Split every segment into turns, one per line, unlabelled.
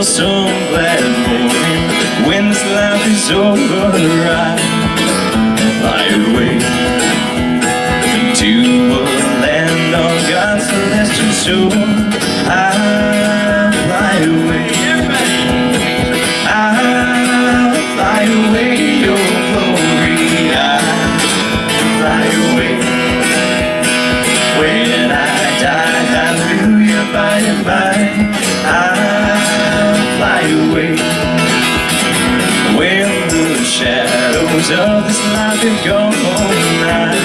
Well, some glad morning when this life is over, I fly away to a land on God's celestial shore. I'll fly away. I'll fly away, your glory. I'll fly away. When I die, hallelujah, by and by, I'll fly away. When the shadows of this life have gone, I'll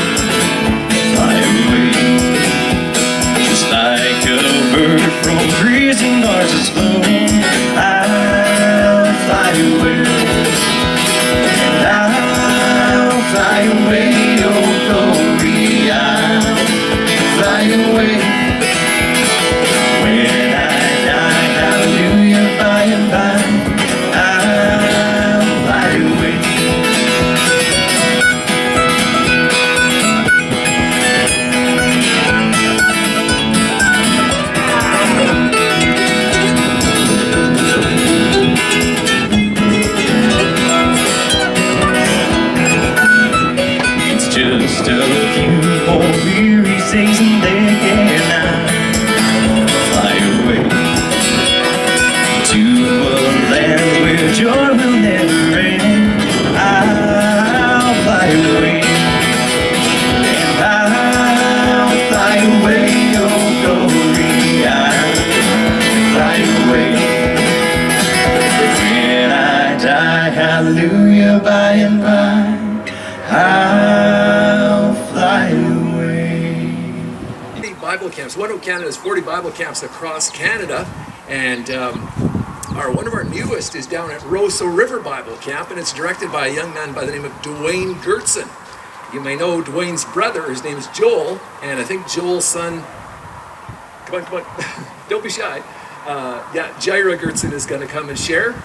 fly away. Just like a bird from trees and branches blown, I'll fly away. I'll fly away, oh glory, I'll fly away. When I die, hallelujah, by and by, I'll fly away. It's just a few more weary days and then I'll fly away to a land where joy will never end. I'll fly away, and I'll fly away, oh glory, I'll fly away. When I die, hallelujah, by and by, I'll fly away.
Bible camps. One of Canada's 40 Bible camps across Canada, and one of our newest is down at Roseau River Bible Camp, and it's directed by a young man by the name of Dwayne Gertson. You may know Dwayne's brother. His name is Joel, and I think Joel's son. Come on, don't be shy. Jael Gertson is going to come and share,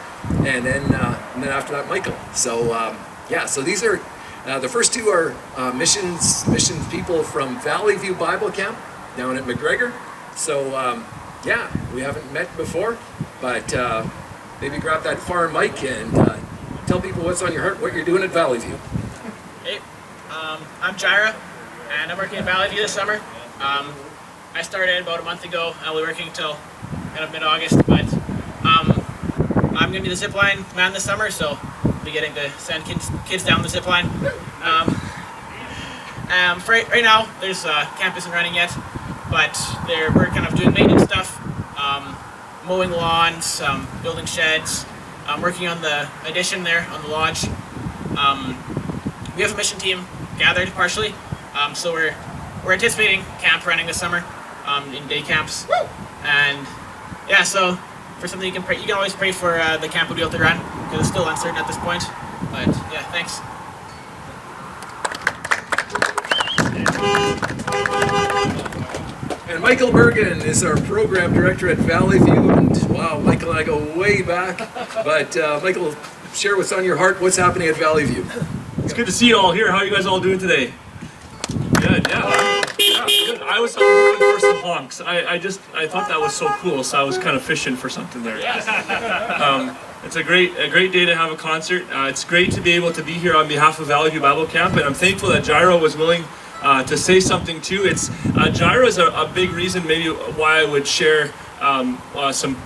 and then after that, Michael. So so these are the first two are mission people from Valley View Bible Camp down at McGregor. So we haven't met before, but maybe grab that far mic and tell people what's on your heart, what you're doing at Valley View.
Hey, I'm Jael, and I'm working at Valley View this summer. I started about a month ago. I'll be working until kind of mid-August, but I'm going to be the zipline man this summer, so I'll be getting to send kids down the zipline. For right now, there's camp isn't running yet, but we're kind of doing maintenance stuff, mowing lawns, building sheds, working on the addition there on the lodge. We have a mission team gathered partially, so we're anticipating camp running this summer in day camps. And so for something you can always pray for the camp will be able to run, because it's still uncertain at this point. But thanks.
And Michael Bergen is our program director at Valley View, and wow, Michael and I go way back. But Michael, share what's on your heart. What's happening at Valley View?
It's good to see you all here. How are you guys all doing today? Good, yeah, good. I was hoping for some honks. I thought that was so cool, so I was kind of fishing for something there. It's a great day to have a concert. It's great to be able to be here on behalf of Valley View Bible Camp, and I'm thankful that Jael was willing to say something too. Jael is a big reason maybe why I would share some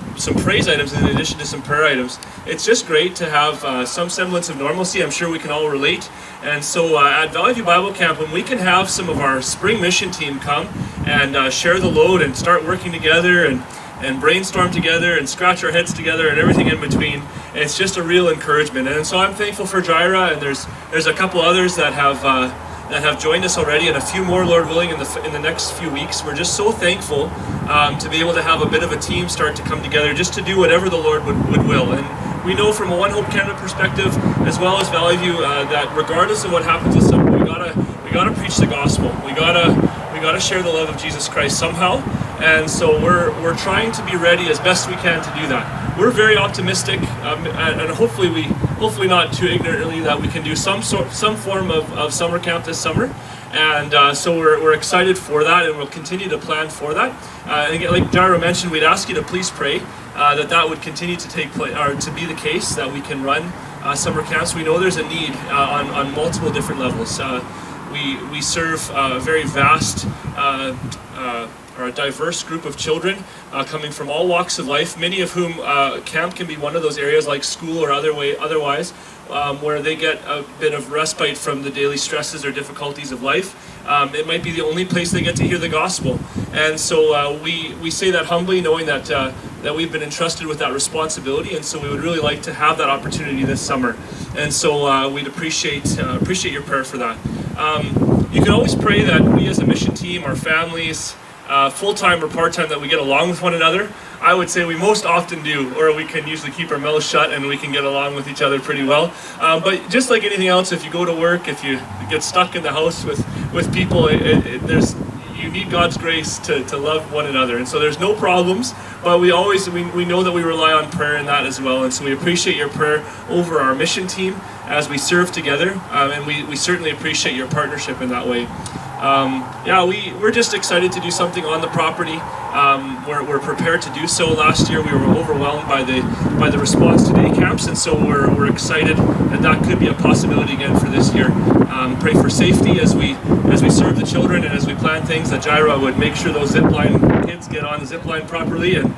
praise items in addition to some prayer items. It's just great to have some semblance of normalcy. I'm sure we can all relate. And so at Valley View Bible Camp, when we can have some of our spring mission team come and share the load and start working together and brainstorm together and scratch our heads together and everything in between, it's just a real encouragement. And so I'm thankful for Jael, and there's a couple others that have joined us already, and a few more, Lord willing, in the next few weeks. We're just so thankful to be able to have a bit of a team start to come together just to do whatever the Lord would will. And we know from a One Hope Canada perspective, as well as Valley View, that regardless of what happens this summer, we gotta preach the gospel. We gotta share the love of Jesus Christ somehow. And so we're trying to be ready as best we can to do that. We're very optimistic, and hopefully not too ignorantly, that we can do some form of summer camp this summer. And so we're excited for that, and we'll continue to plan for that. And again, like Jael mentioned, we'd ask you to please pray that would continue to take place, or to be the case, that we can run summer camps. We know there's a need on multiple different levels. We serve a very vast or a diverse group of children coming from all walks of life, many of whom camp can be one of those areas like school or otherwise, where they get a bit of respite from the daily stresses or difficulties of life. It might be the only place they get to hear the gospel. And so we say that humbly, knowing that that we've been entrusted with that responsibility, and so we would really like to have that opportunity this summer. And so we'd appreciate your prayer for that. You can always pray that we as a mission team, our families, full-time or part-time, that we get along with one another. I would say we most often do, or we can usually keep our mouths shut and we can get along with each other pretty well. But just like anything else, if you go to work, if you get stuck in the house with people, you need God's grace to love one another. And so there's no problems, but we know that we rely on prayer in that as well. And so we appreciate your prayer over our mission team as we serve together, and we certainly appreciate your partnership in that way. We're just excited to do something on the property. We're prepared to do so. Last year we were overwhelmed by the response to day camps, and so we're excited that could be a possibility again for this year. Pray for safety as we serve the children, and as we plan things, that Jael would make sure those zipline kids get on the zipline properly, and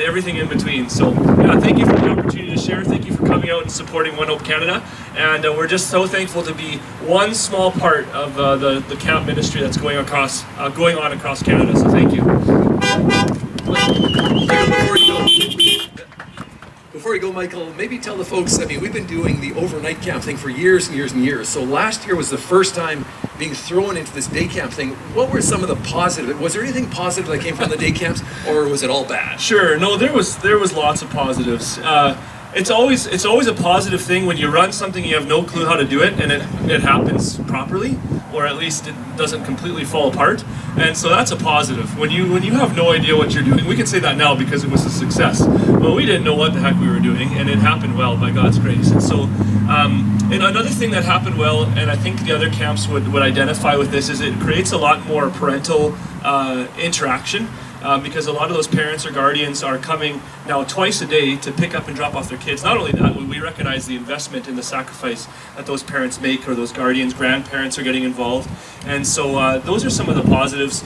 everything in between. So thank you for the opportunity to share. Thank you for coming out and supporting One Hope Canada, and we're just so thankful to be one small part of the camp ministry that's going on across Canada. So thank you.
Before you go, Michael, maybe tell the folks, we've been doing the overnight camp thing for years and years and years. So last year was the first time being thrown into this day camp thing. What were some of the positive? Was there anything positive that came from the day camps, or was it all bad?
Sure. No, there was lots of positives. It's always a positive thing when you run something, you have no clue how to do it, and it happens properly, or at least it doesn't completely fall apart. And so that's a positive. When you have no idea what you're doing, we can say that now because it was a success. But we didn't know what the heck we were doing, and it happened well by God's grace. And so and another thing that happened well, and I think the other camps would identify with this, is it creates a lot more parental interaction. Because a lot of those parents or guardians are coming now twice a day to pick up and drop off their kids. Not only that, we recognize the investment in the sacrifice that those parents make, or those guardians, grandparents are getting involved. And so those are some of the positives.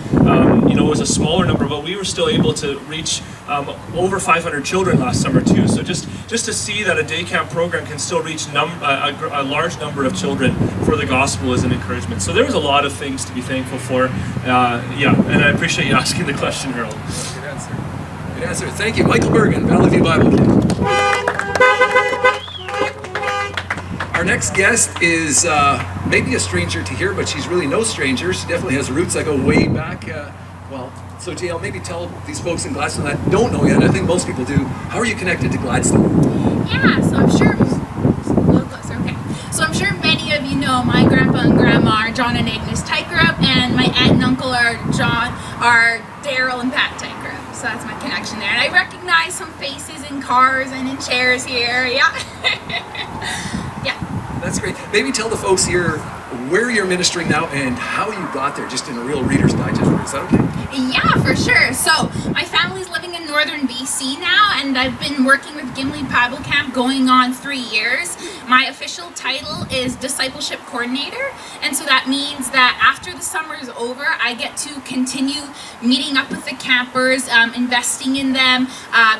It was a smaller number, but we were still able to reach over 500 children last summer too. So just to see that a day camp program can still reach a large number of children for the gospel is an encouragement. So there was a lot of things to be thankful for. And I appreciate you asking the question, Harold.
Good answer. Good answer. Thank you. Michael Bergen, Valley View Bible Camp. Our next guest is maybe a stranger to here, but she's really no stranger. She definitely has roots that go way back. So Jael, maybe tell these folks in Gladstone that don't know yet, and I think most people do, how are you connected to Gladstone?
Yeah, so I'm sure, a little closer, okay. So I'm sure many of you know my grandpa and grandma are John and Agnes Tykerup, and my aunt and uncle are Daryl and Pat Tykerup. So that's my connection there. And I recognize some faces in cars and in chairs here, yeah. Yeah.
That's great. Maybe tell the folks here where you're ministering now and how you got there, just in a real Reader's Digest. Is that okay?
Yeah, for sure. So my family's living in northern BC now, and I've been working with Gimli Bible Camp going on 3 years. My official title is Discipleship Coordinator, and so that means that after the summer is over, I get to continue meeting up with the campers, investing in them,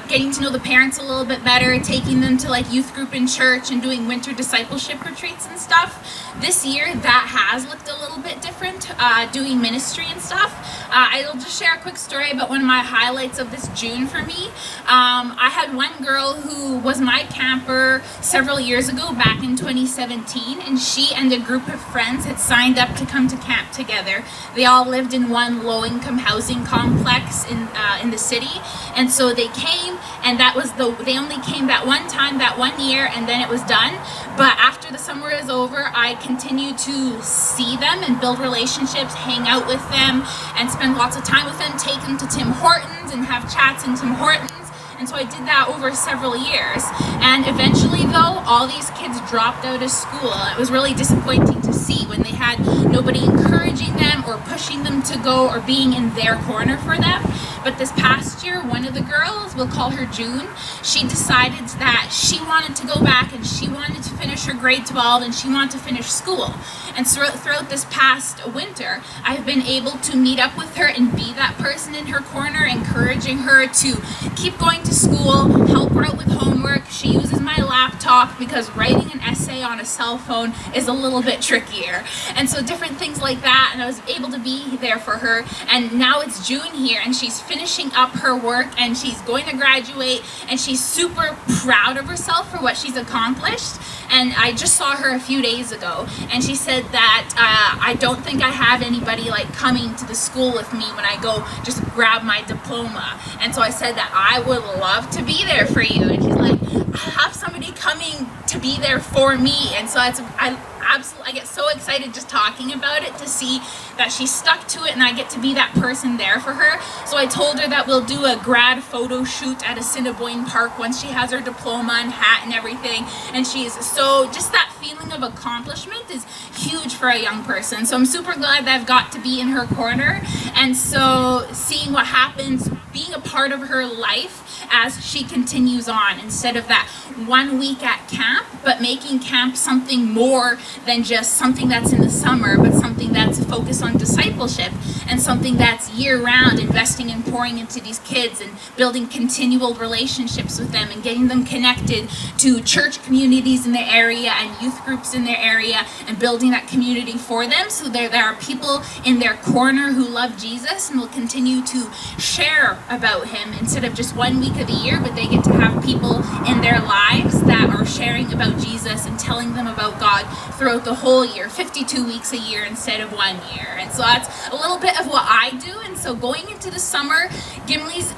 getting to know the parents a little bit better, taking them to like youth group in church and doing winter discipleship retreats and stuff. This year, that has looked a little bit different, doing ministry and stuff. I'll just share a quick story about one of my highlights of this June for me. I had one girl who was my camper several years ago, back in 2017, and she and a group of friends had signed up to come to camp together. They all lived in one low-income housing complex in the city, and so they came, and they only came that one time, that 1 year, and then it was done. But after the summer is over, I continue to see them and build relationships, hang out with them, and spend lots of time with them, take them to Tim Hortons and have chats in Tim Hortons. And so I did that over several years. And eventually, though, all these kids dropped out of school. It was really disappointing to see when they had nobody encouraging them or pushing them to go or being in their corner for them. But this past year, one of the girls, we'll call her June, she decided that she wanted to go back and she wanted to finish her grade 12 and she wanted to finish school. And so throughout this past winter, I've been able to meet up with her and be that person in her corner, encouraging her to keep going to school, help her out with homework. She uses my laptop because writing an essay on a cell phone is a little bit trickier. And so different things like that, and I was able to be there for her. And now it's June here and she's finishing up her work and she's going to graduate and she's super proud of herself for what she's accomplished. And I just saw her a few days ago and she said that I don't think I have anybody like coming to the school with me when I go just grab my diploma. And so I said that I would love to be there for you. And she's like, I have somebody coming to be there for me. And so I get so excited just talking about it to see that she stuck to it and I get to be that person there for her. So I told her that we'll do a grad photo shoot at Assiniboine Park once she has her diploma and hat and everything. And she's so, just that feeling of accomplishment is huge for a young person. So I'm super glad that I've got to be in her corner. And so seeing what happens, being a part of her life as she continues on, instead of that 1 week at camp, but making camp something more than just something that's in the summer, but something that's focused on discipleship and something that's year-round, investing and pouring into these kids and building continual relationships with them and getting them connected to church communities in their area and youth groups in their area and building that community for them. So there are people in their corner who love Jesus and will continue to share about him instead of just 1 week of the year, but they get to have people in their lives that are sharing about Jesus and telling them about God throughout the whole year, 52 weeks a year instead of 1 year. And so that's a little bit of what I do. And so going into the summer, Gimli's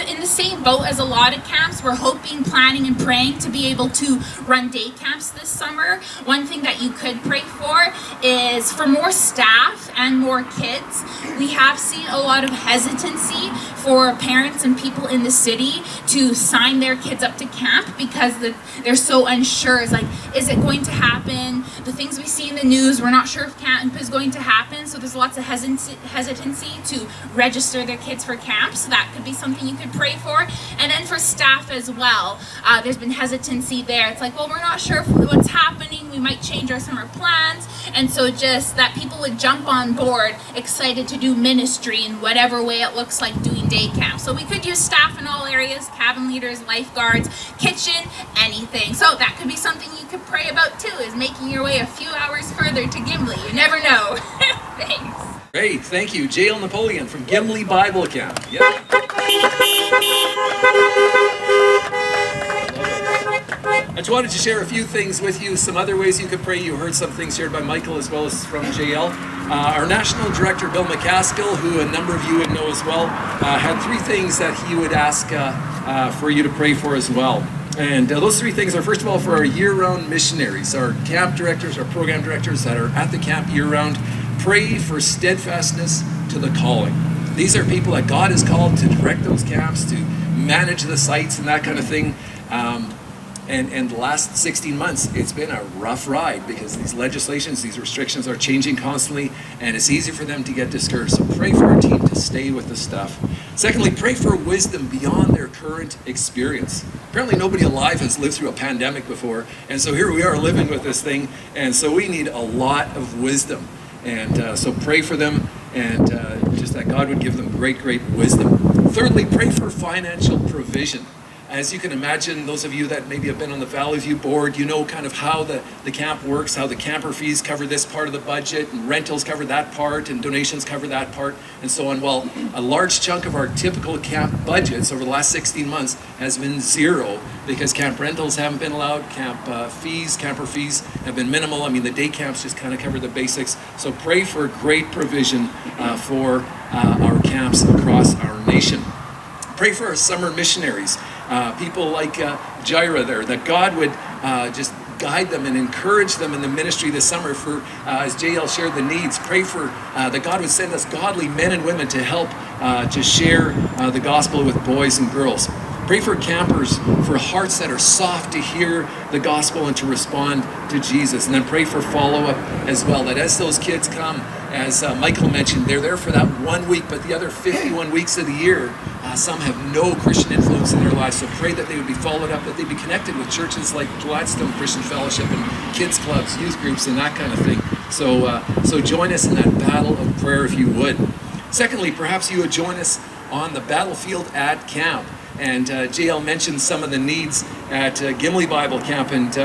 in the same boat as a lot of camps. We're hoping, planning, and praying to be able to run day camps this summer. One thing that you could pray for is for more staff and more kids. We have seen a lot of hesitancy for parents and people in the city to sign their kids up to camp because they're so unsure. It's like, is it going to happen? The things we see in the news, we're not sure if camp is going to happen. So there's lots of hesitancy to register their kids for camp. So that could be something you could pray for. And then for staff as well, there's been hesitancy there. It's like, well, we're not sure what's happening. We might change our summer plans. And so just that people would jump on board, excited to do ministry in whatever way it looks like doing day camp. So we could use staff in all areas, cabin leaders, lifeguards, kitchen, anything. So that could be something you could pray about too, is making your way a few hours further to Gimli. You never know. Thanks.
Great, thank you. Jael Napoleon from Gimli Bible Camp. Yeah. I just wanted to share a few things with you, some other ways you could pray. You heard some things shared by Michael as well as from Jael. Our national director, Bill McCaskill, who a number of you would know as well, had three things that he would ask for you to pray for as well. And those three things are, first of all, for our year-round missionaries, our camp directors, our program directors that are at the camp year-round. Pray for steadfastness to the calling. These are people that God has called to direct those camps, to manage the sites and that kind of thing. And the last 16 months, it's been a rough ride because these legislations, these restrictions are changing constantly, and it's easy for them to get discouraged. So pray for our team to stay with the stuff. Secondly, pray for wisdom beyond their current experience. Apparently nobody alive has lived through a pandemic before, and so here we are living with this thing, and so we need a lot of wisdom. And so pray for them, and just that God would give them great, great wisdom. Thirdly, pray for financial provision. As you can imagine, those of you that maybe have been on the Valley View board, you know kind of how the camp works, how the camper fees cover this part of the budget, and rentals cover that part, and donations cover that part, and so on. Well, a large chunk of our typical camp budgets over the last 16 months has been zero because camp rentals haven't been allowed, camper fees have been minimal. I mean, the day camps just kind of cover the basics. So pray for great provision for our camps across our nation. Pray for our summer missionaries. People like Jael there, that God would just guide them and encourage them in the ministry this summer. For as Jael shared the needs, pray for that God would send us godly men and women to help to share the gospel with boys and girls. Pray for campers, for hearts that are soft to hear the gospel and to respond to Jesus. And then pray for follow-up as well, that as those kids come, as Michael mentioned, they're there for that 1 week, but the other 51 weeks of the year, some have no Christian influence in their lives. So pray that they would be followed up, that they'd be connected with churches like Gladstone Christian Fellowship and kids clubs, youth groups, and that kind of thing. So join us in that battle of prayer if you would. Secondly, perhaps you would join us on the battlefield at camp. And Jael mentioned some of the needs at Gimli Bible Camp. And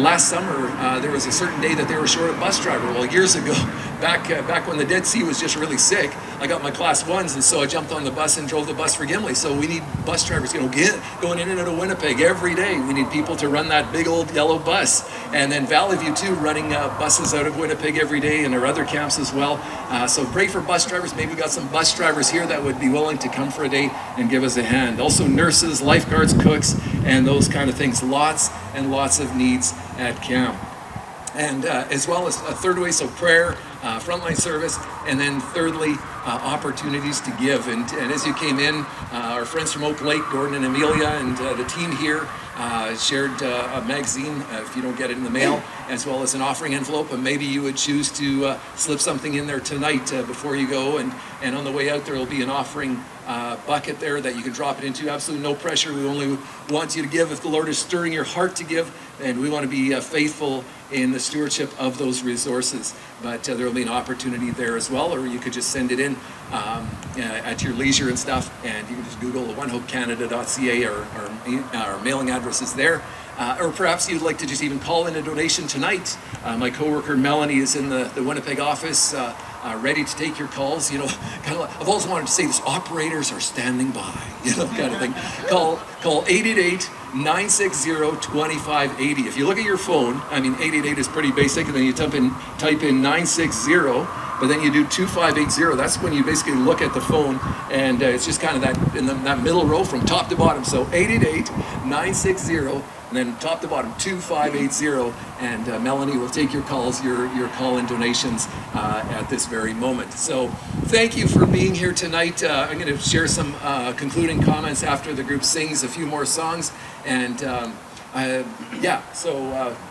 last summer, there was a certain day that they were short a bus driver. Well, years ago, back when the Dead Sea was just really sick, I got my class 1s, and so I jumped on the bus and drove the bus for Gimli. So we need bus drivers, going in and out of Winnipeg every day. We need people to run that big old yellow bus. And then Valley View too, running buses out of Winnipeg every day, and our other camps as well. So pray for bus drivers. Maybe we got some bus drivers here that would be willing to come for a day and give us a hand. Also nurses, lifeguards, cooks, and those kind of things. Lots and lots of needs at camp. And as well as a third way, so prayer, frontline service, and then thirdly, opportunities to give. And as you came in, our friends from Oak Lake, Gordon and Amelia, and the team here shared a magazine, if you don't get it in the mail, as well as an offering envelope. And maybe you would choose to slip something in there tonight before you go. And on the way out, there will be an offering bucket there that you can drop it into. Absolutely no pressure. We only want you to give if the Lord is stirring your heart to give. And we want to be faithful in the stewardship of those resources. But there will be an opportunity there as well, or you could just send it in at your leisure and stuff, and you can just Google onehopecanada.ca, or our mailing address is there. Or perhaps you'd like to just even call in a donation tonight. My coworker Melanie is in the Winnipeg office, ready to take your calls. I've always wanted to say this: operators are standing by, kind of thing. Call 888-960-2580. If you look at your phone, 888 is pretty basic, and then you type in 960, but then you do 2580. That's when you basically look at the phone, and it's just kind of that in that middle row from top to bottom. So 888-960. And then top to bottom, 2580, and Melanie will take your calls, your call-in donations at this very moment. So thank you for being here tonight. I'm going to share some concluding comments after the group sings a few more songs. And so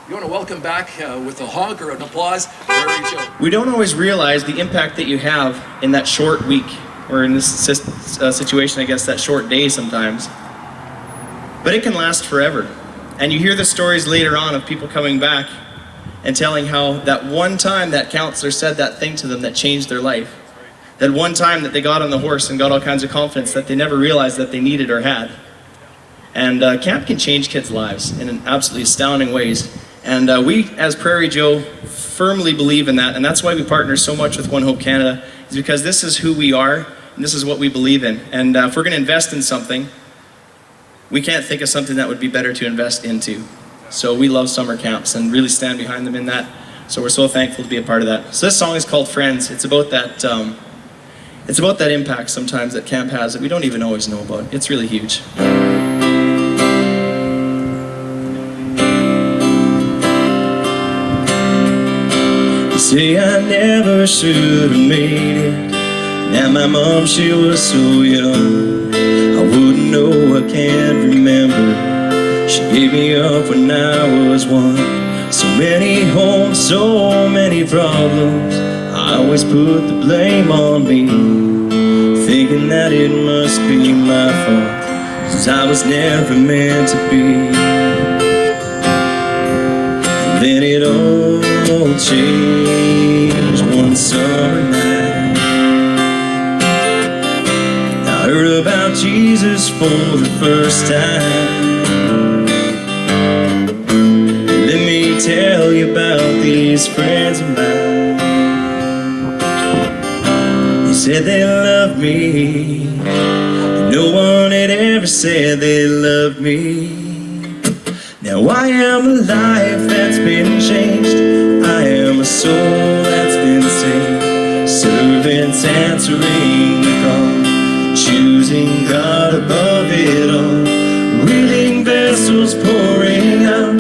you want to welcome back with a honk or an applause, Prairie Joe.
We don't always realize the impact that you have in that short week, or in this situation, I guess, that short day sometimes. But it can last forever. And you hear the stories later on of people coming back and telling how that one time that counselor said that thing to them that changed their life. That one time that they got on the horse and got all kinds of confidence that they never realized that they needed or had. And camp can change kids' lives in absolutely astounding ways. And we, as Prairie Joe, firmly believe in that. And that's why we partner so much with One Hope Canada, is because this is who we are and this is what we believe in. And if we're going to invest in something, we can't think of something that would be better to invest into. So we love summer camps and really stand behind them in that. So we're so thankful to be a part of that. So this song is called Friends. It's about that impact sometimes that camp has that we don't even always know about. It's really huge. You say I never should have made it. Now my mom, she was so young. I wouldn't know, I can't remember. She gave me up when I was 1. So many homes, so many problems. I always put the blame on me, thinking that it must be my fault, 'cause I was never meant to be. And then it all changed one summer night. I heard about Jesus for the first time. Let me tell you about these friends of mine. They said they loved me, but no one had ever said they loved me. Now I am a life that's been changed. I am a soul that's been saved. Servants answering the call, choosing God above it all, willing vessels pouring out,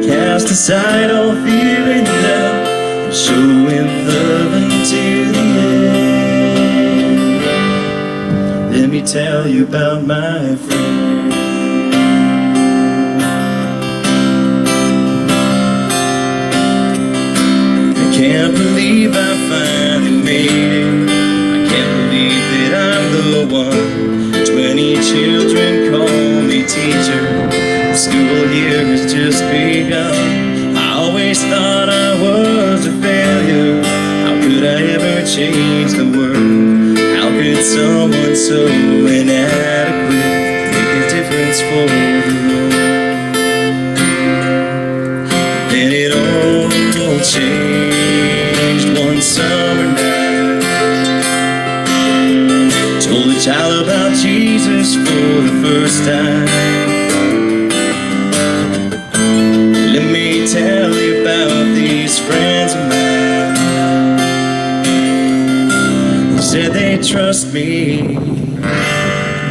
cast aside all fear and doubt, and showing love until the end. Let me tell you about my friend.
school here has just begun. I always thought I was a failure. How could I ever change the world? How could someone so inadequate make a difference for the world? Then it all changed one summer night. Told a child about Jesus for the first time. Let me tell you about these friends of mine. They said they trust me.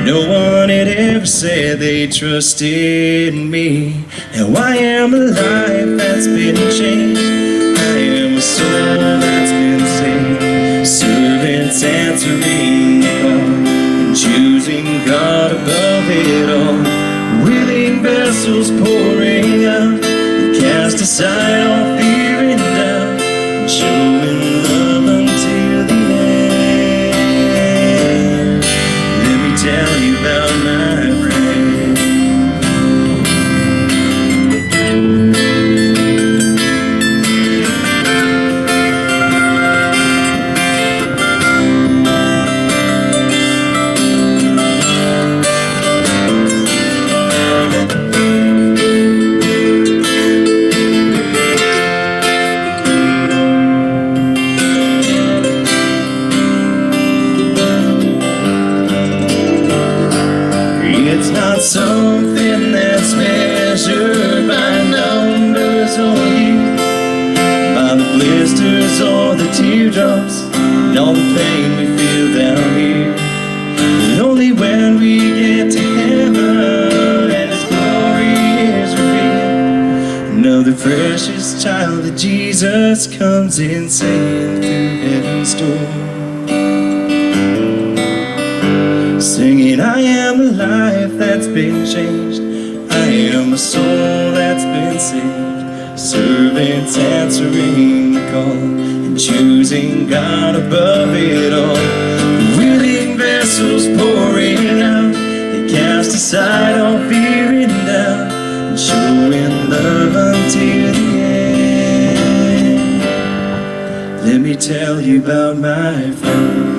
No one had ever said they trusted me. Now I am a life that's been changed. I am a soul that's been saved. Servants answering the call, and choosing God above it all. Willing vessels pouring out, cast aside all fear and doubt, and showing love until the end. Let me tell you about my friend. It's not something that's measured by numbers or youth, by the blisters or the teardrops, and all the pain we feel down here. But only when we get to heaven and His glory is revealed, another precious child of Jesus comes in singing through heaven's door, singing, I am a life that's been changed. I am a soul that's been saved. Servants answering the call, and choosing God above it all. Willing vessels pouring out, they cast aside all fear and doubt, and showing love until the end. Let me tell you about my friend.